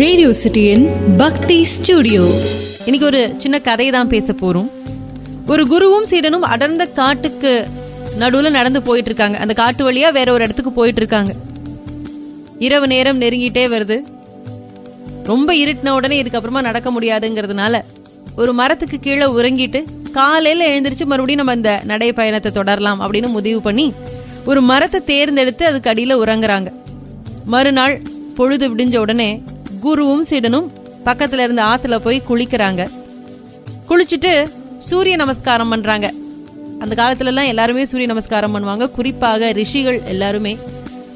Radio சிட்டியின் பக்தி studio. இன்னைக்கு ஒரு சின்ன கதை தான் பேச போறோம். ஒரு குருவும் சீடனும் அடர்ந்த காட்டுக்கு நடுவில் நடந்து போயிட்டு இருக்காங்க. அந்த காட்டு வழியா வேற ஒரு இடத்துக்கு போயிட்டு இருக்காங்க. இரவு நேரம் நெருங்கிட்டே வருது. ரொம்ப இருட்டின உடனே இதுக்கப்புறமா நடக்க முடியாதுங்கிறதுனால ஒரு மரத்துக்கு கீழே உறங்கிட்டு காலையில எழுந்திரிச்சு மறுபடியும் நம்ம இந்த நடை பயணத்தை தொடரலாம் அப்படின்னு முடிவு பண்ணி ஒரு மரத்தை தேர்ந்தெடுத்து அதுக்கு அடியில உறங்குறாங்க. மறுநாள் பொழுது விடிஞ்ச உடனே குருவும் சீடனும் பக்கத்துல இருந்த ஆத்துல போய் குளிக்கிறாங்க. குளிச்சுட்டு சூரிய நமஸ்காரம் பண்றாங்க. அந்த காலத்துல எல்லாம் எல்லாருமே சூரிய நமஸ்காரம் பண்ணுவாங்க. குறிப்பாக ரிஷிகள் எல்லாருமே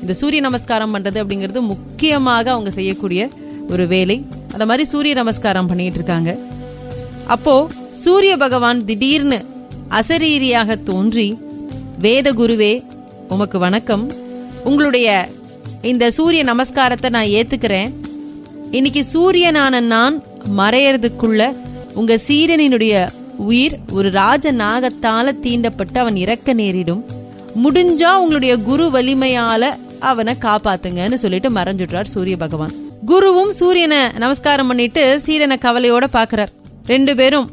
இந்த சூரிய நமஸ்காரம் பண்றது அப்படிங்கிறது முக்கியமாக அவங்க செய்யக்கூடிய ஒரு வேலை. அந்த மாதிரி சூரிய நமஸ்காரம் பண்ணிட்டு இருக்காங்க. அப்போ சூரிய பகவான் திடீர்னு அசரீரியாக தோன்றி, வேத குருவே உமக்கு வணக்கம், உங்களுடைய இந்த சூரிய நமஸ்காரத்தை நான் ஏத்துக்கிறேன். இன்னைக்கு சூரியனான நான் மறையறதுக்குள்ள உங்க சீடனினுடைய உயிர் ஒரு ராஜ நாகத்தால தீண்டப்பட்டு அவன் இறக்க நேரிடும். முடிஞ்சா உங்களுடைய குரு வலிமையால அவனை காப்பாத்துங்கன்னு சொல்லிட்டு மறைஞ்சுட்டார் சூரிய பகவான். குருவும் சூரியனை நமஸ்காரம் பண்ணிட்டு சீடனை கவலையோட பாக்குறார். ரெண்டு பேரும்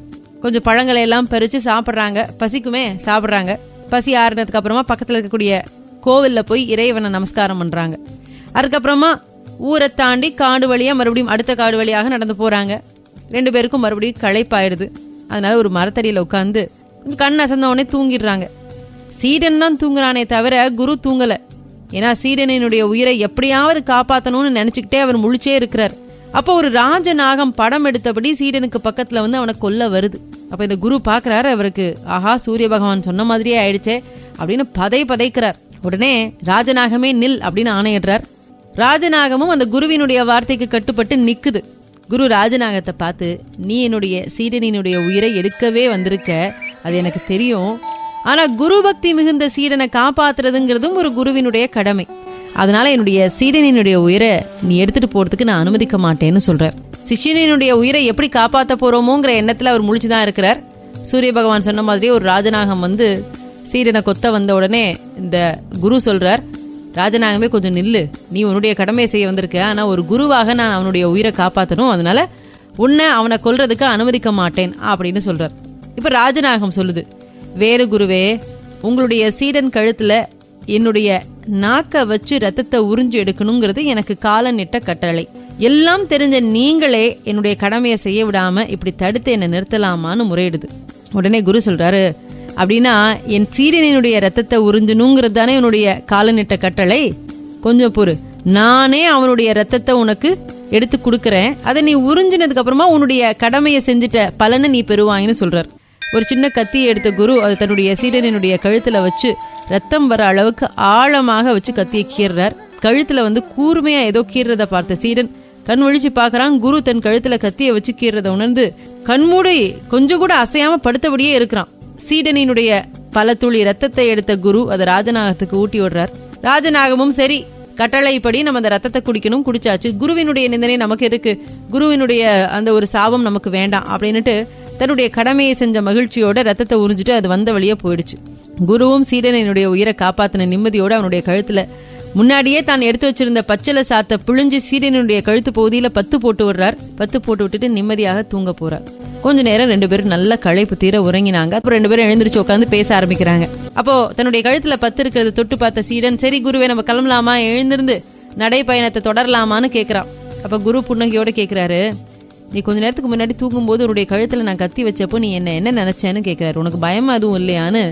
கொஞ்சம் பழங்களை எல்லாம் பறிச்சு சாப்பிட்றாங்க. பசிக்குமே சாப்பிட்றாங்க. பசி ஆறுனதுக்கு அப்புறமா பக்கத்துல இருக்கக்கூடிய கோவில்ல போய் இறைவனை நமஸ்காரம் பண்றாங்க. அதுக்கப்புறமா ஊரை தாண்டி காடு வழியா மறுபடியும் அடுத்த காடு வழியாக நடந்து போறாங்க. ரெண்டு பேருக்கும் மறுபடியும் களைப்பாயிடுது. அதனால ஒரு மரத்தடியில உட்காந்து கண் அசந்த உடனே தூங்கிடுறாங்க. சீடன் தான் தூங்குறானே தவிர குரு தூங்கல. ஏன்னா சீடனினுடைய உயிரை எப்படியாவது காப்பாத்தணும்னு நினைச்சுக்கிட்டே அவர் முழிச்சே இருக்கிறார். அப்போ ஒரு ராஜநாகம் படம் எடுத்தபடி சீடனுக்கு பக்கத்துல வந்து அவனை கொல்ல வருது. அப்ப இந்த குரு பாக்குறாரு. அவருக்கு ஆஹா, சூரிய பகவான் சொன்ன மாதிரியே ஆயிடுச்சே அப்படின்னு பதைக்கிறார். உடனே ராஜநாகமே நில் அப்படின்னு ஆணையிடுறார். ராஜநாகமும் அந்த குருவினுடைய வார்த்தைக்கு கட்டுப்பட்டு நிக்குது. குரு ராஜநாகத்தை பார்த்து, நீ என்னுடைய சீடனினுடைய உயிரை எடுக்கவே வந்திருக்க, அது எனக்கு தெரியும். ஆனா குரு பக்தி மிகுந்த சீடனை காப்பாத்துறதுங்கிறதும் ஒரு குருவினுடைய கடமை. அதனால என்னுடைய சீடனினுடைய உயிரை நீ எடுத்துட்டு போறதுக்கு நான் அனுமதிக்க மாட்டேன்னு சொல்றார். சிஷ்யனினுடைய உயிரை எப்படி காப்பாத்த போறோமோங்கிற எண்ணத்துல அவர் முழிச்சுதான் இருக்கிறார். சூரிய பகவான் சொன்ன மாதிரி ஒரு ராஜநாகம் வந்து சீடனை கொத்த வந்த உடனே இந்த குரு சொல்றார், ராஜநாகமே கொஞ்சம் நில்லு, நீ உன்னுடைய கடமையை செய்ய வந்திருக்க, ஆனா ஒரு குருவாக நான் அவனுடைய உயிரை காப்பாற்றணும், அதனால உன்னை அவனை கொல்றதுக்கு அனுமதிக்க மாட்டேன் அப்படின்னு சொல்றார். இப்ப ராஜநாகம் சொல்லுது, வேறு குருவே, உங்களுடைய சீடன் கழுத்துல என்னுடைய நாக்க வச்சு ரத்தத்தை உறிஞ்சு எடுக்கணுங்கிறது எனக்கு காலம் நிட்ட கட்டளை. எல்லாம் தெரிஞ்ச நீங்களே என்னுடைய கடமையை செய்ய விடாம இப்படி தடுத்து என்னை நிறுத்தலாமான்னு முறையிடுது. உடனே குரு சொல்றாரு, அப்படின்னா என் சீடனினுடைய ரத்தத்தை உறிஞ்சணுங்கிறது தானே என்னுடைய காலநிட்ட கட்டளை. கொஞ்சம் பொறு, நானே அவனுடைய ரத்தத்தை உனக்கு எடுத்து கொடுக்கறேன். அதை நீ உறிஞ்சினதுக்கு அப்புறமா உன்னுடைய கடமையை செஞ்சுட்ட பலனை நீ பெறுவாயின்னு சொல்றார். ஒரு சின்ன கத்தியை எடுத்த குரு அதை தன்னுடைய சீடனினுடைய கழுத்துல வச்சு ரத்தம் வர அளவுக்கு ஆழமாக வச்சு கத்தியை கீறார். கழுத்துல வந்து கூர்மையா ஏதோ கீறத பார்த்த சீடன் கண் ஒழிச்சு பாக்குறான். குரு தன் கழுத்துல கத்தியை வச்சு கீறத உணர்ந்து கண்மூடி கொஞ்சம் கூட அசையாம படுத்தபடியே இருக்கிறான். சீடனினுடைய பல துளி ரத்தத்தை எடுத்த குரு அதை ராஜநாகத்துக்கு ஊட்டி விடுறார். ராஜநாகமும் சரி, கட்டளைப்படி நம்ம அந்த ரத்தத்தை குடிக்கணும், குடிச்சாச்சு. குருவினுடைய நிந்தனை நமக்கு எதுக்கு, குருவினுடைய அந்த ஒரு சாபம் நமக்கு வேண்டாம் அப்படின்னுட்டு தன்னுடைய கடமையை செஞ்ச மகிழ்ச்சியோட ரத்தத்தை உறிஞ்சிட்டு அது வந்த வழியே போயிடுச்சு. குருவும் சீடனினுடைய உயிரை காப்பாத்தின நிம்மதியோட அவனுடைய கழுத்துல முன்னாடியே தான் எடுத்து வச்சிருந்த பச்சளை சாத்த புழிஞ்சு சீடனுடைய கழுத்து பகுதியில பத்து போட்டு விடுறார். பத்து போட்டு விட்டுட்டு நிம்மதியாக தூங்க போறார். கொஞ்ச நேரம் ரெண்டு பேரும் நல்ல களைப்பு தீர உறங்கினாங்க. அப்புறம் ரெண்டு பேரும் எழுந்திரிச்சு உட்காந்து பேச ஆரம்பிக்கிறாங்க. அப்போ தன்னுடைய கழுத்துல பத்து இருக்கிறத தொட்டு பார்த்த சீடன், சரி குருவே, நம்ம கிளம்பலாமா, எழுந்திருந்து நடை பயணத்தை தொடரலாமான்னு கேட்கிறான். அப்ப குரு புன்னகையோட கேட்கிறாரு, நீ கொஞ்ச நேரத்துக்கு முன்னாடி தூங்கும் போது உன்னுடைய கழுத்துல நான் கத்தி வச்சப்போ நீ என்ன நினைச்சேன்னு கேட்கிறாரு. உனக்கு பயமா அதுவும் இல்லையான்னு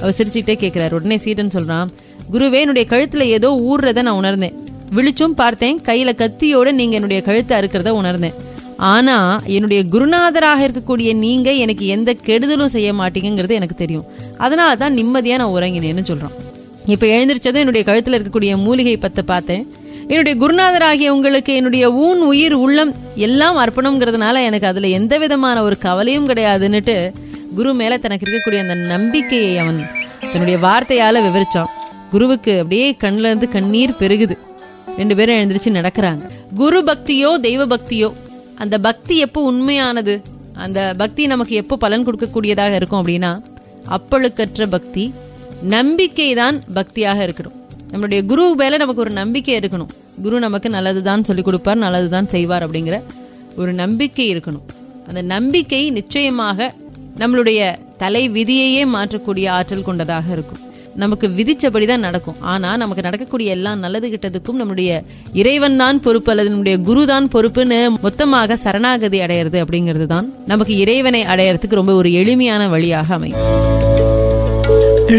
அவர் சிரிச்சுக்கிட்டே கேட்கிறாரு. உடனே சீடன் சொல்றான், குருவே, என்னுடைய கழுத்துல ஏதோ ஊர்றத நான் உணர்ந்தேன். விழிச்சும் பார்த்தேன், கையில கத்தியோட நீங்க என்னுடைய கழுத்தை அறுக்கிறத உணர்ந்தேன். ஆனா என்னுடைய குருநாதராக இருக்கக்கூடிய நீங்க எனக்கு எந்த கெடுதலும் செய்ய மாட்டீங்கிறது எனக்கு தெரியும். அதனாலதான் நிம்மதியா நான் உறங்கினேன்னு சொல்றான். இப்ப எழுந்திரிச்சதும் என்னுடைய கழுத்துல இருக்கக்கூடிய மூலிகை பத்தை பார்த்தேன். என்னுடைய குருநாதராகிய உங்களுக்கு என்னுடைய ஊன் உயிர் உள்ளம் எல்லாம் அர்ப்பணம்ங்கிறதுனால எனக்கு அதுல எந்த விதமான ஒரு கவலையும் கிடையாதுன்னுட்டு குரு மேல தனக்கு இருக்கக்கூடிய அந்த நம்பிக்கையை அவன் தன்னுடைய வார்த்தையால விவரிச்சான். குருவுக்கு அப்படியே கண்ணுல இருந்து கண்ணீர் பெருகுது. ரெண்டு பேரும் எழுந்திரிச்சு நடக்கிறாங்க. குரு பக்தியோ தெய்வ பக்தியோ, அந்த பக்தி எப்போ உண்மையானது, அந்த பக்தி நமக்கு எப்போ பலன் கொடுக்கக்கூடியதாக இருக்கும் அப்படின்னா அப்பழுக்கற்ற பக்தி, நம்பிக்கை தான் பக்தியாக இருக்கணும். நம்மளுடைய குரு மேல நமக்கு ஒரு நம்பிக்கை இருக்கணும். குரு நமக்கு நல்லதுதான் சொல்லிக் கொடுப்பார், நல்லதுதான் செய்வார் அப்படிங்கிற ஒரு நம்பிக்கை இருக்கணும். அந்த நம்பிக்கை நிச்சயமாக நம்மளுடைய தலை விதியையே மாற்றக்கூடிய ஆற்றல் கொண்டதாக இருக்கும். நமக்கு விதிச்சபடிதான் நடக்கும். ஆனா நமக்கு நடக்கக்கூடிய எல்லா நல்லது கிட்டதுக்கும் நம்முடைய இறைவன் தான் பொறுப்பு அல்லது நம்முடைய குரு தான் பொறுப்புன்னு மொத்தமாக சரணாகதி அடையிறது அப்படிங்கிறது தான் நமக்கு இறைவனை அடையறதுக்கு ரொம்ப ஒரு எளிமையான வழியாக அமையும்.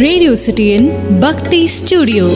ரேடியோ சிட்டியின் பக்தி ஸ்டுடியோ.